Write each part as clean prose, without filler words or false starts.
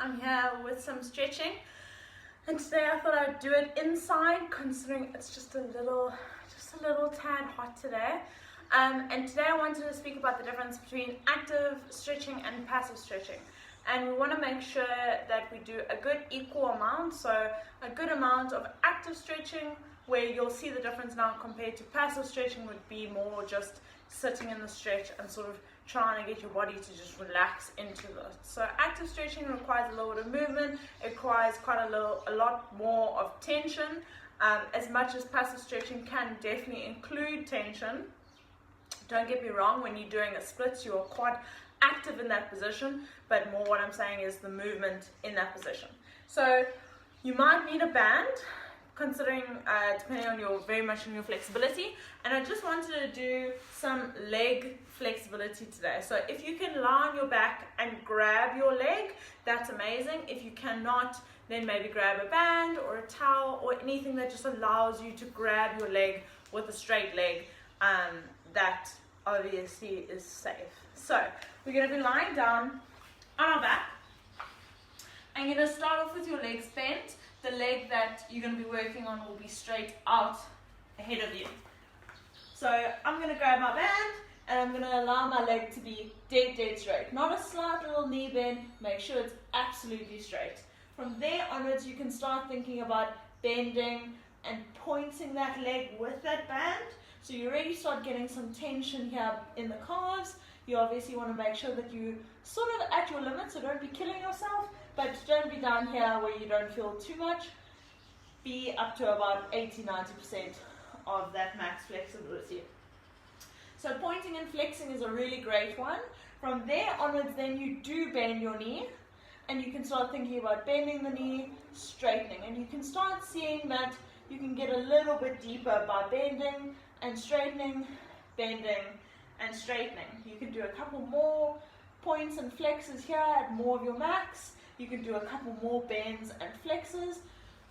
I'm here with some stretching, and today I thought I'd do it inside, considering it's just a little tad hot today. And today I wanted to speak about the difference between active stretching and passive stretching. And we want to make sure that we do a good equal amount, so a good amount of active stretching, where you'll see the difference now compared to passive stretching would be more just sitting in the stretch and sort of trying to get your body to just relax into it. So active stretching requires a little bit of movement, it requires a lot more of tension, as much as passive stretching can definitely include tension. Don't get me wrong, when you're doing a split, you are quite active in that position, but more what I'm saying is the movement in that position. So you might need a band, considering depending on very much on your flexibility. And I just wanted to do some leg flexibility today. So if you can lie on your back and grab your leg, that's amazing. If you cannot, then maybe grab a band or a towel or anything that just allows you to grab your leg with a straight leg. That obviously is safe. So we're going to be lying down on our back. I'm going to start off with your legs bent. The leg that you're going to be working on will be straight out ahead of you. So I'm going to grab my band and I'm going to allow my leg to be dead straight. Not a slight little knee bend, make sure it's absolutely straight. From there onwards you can start thinking about bending and pointing that leg with that band. So you already start getting some tension here in the calves. You obviously want to make sure that you sort of at your limit, so don't be killing yourself, but don't be down here where you don't feel too much. Be up to about 80-90% of that max flexibility. So pointing and flexing is a really great one. From there onwards then you do bend your knee, and you can start thinking about bending the knee, straightening, and you can start seeing that you can get a little bit deeper by bending and straightening, bending and straightening. You can do a couple more points and flexes here at more of your max. You can do a couple more bends and flexes.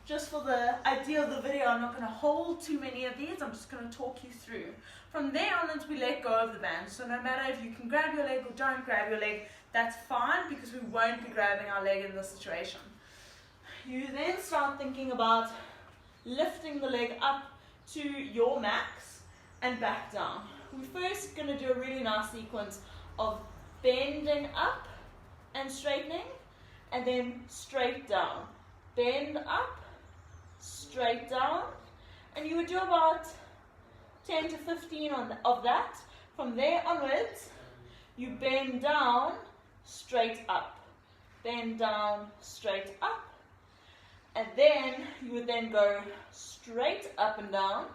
Just for the idea of the video, I'm not going to hold too many of these, I'm just going to talk you through. From there onwards we let go of the band. So no matter if you can grab your leg or don't grab your leg, that's fine, because we won't be grabbing our leg in this situation. You then start thinking about lifting the leg up to your max and back down. We're first going to do a really nice sequence of bending up and straightening, and then straight down. Bend up, straight down, and you would do about 10 to 15 of that. From there onwards, you bend down, straight up. Bend down, straight up. And then you would then go straight up and down.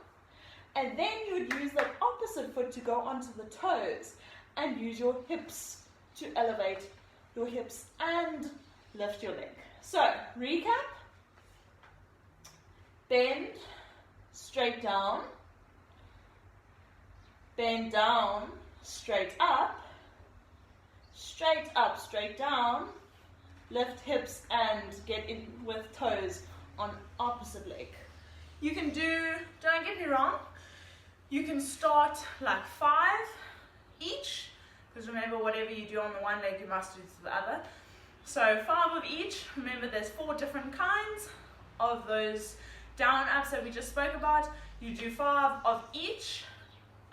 And then you would use that opposite foot to go onto the toes and use your hips to elevate your hips and lift your leg. So, recap. Bend, straight down. Bend down, straight up. Straight down. Lift hips and get in with toes on opposite leg. You can do, don't get me wrong, you can start like 5 each, because remember, whatever you do on the one leg you must do to the other. So 5 of each. Remember, there's 4 different kinds of those down ups that we just spoke about. You do 5 of each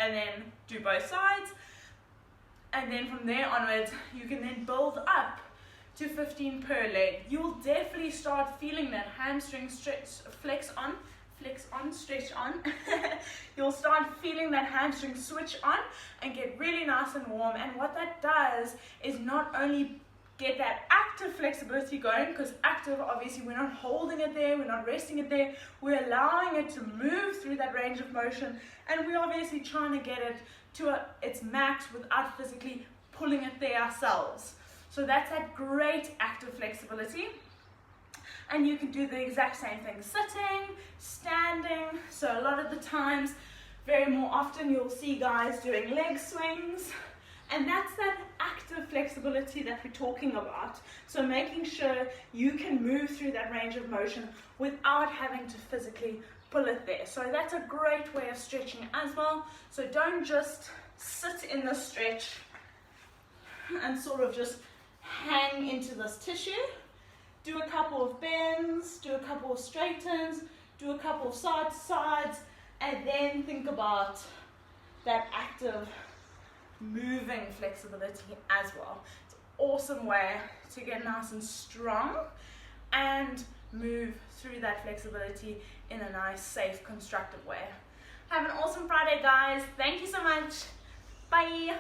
and then do both sides, and then from there onwards you can then build up to 15 per leg. You will definitely start feeling that hamstring stretch, flex on, stretch on. You'll start feeling that hamstring switch on and get really nice and warm. And what that does is not only get that active flexibility going, because active, obviously we're not holding it there, we're not resting it there, we're allowing it to move through that range of motion, and we're obviously trying to get it to its max without physically pulling it there ourselves. So that's that great active flexibility. And you can do the exact same thing sitting, standing. So a lot of the times, very more often, you'll see guys doing leg swings, and that's that active flexibility that we're talking about. So making sure you can move through that range of motion without having to physically pull it there. So that's a great way of stretching as well. So don't just sit in the stretch and sort of just hang into this tissue. do a couple of bends, do a couple of straightens, do a couple of side to sides, and then think about that active moving flexibility as well. It's an awesome way to get nice and strong and move through that flexibility in a nice, safe, constructive way. Have an awesome Friday, guys. Thank you so much. Bye.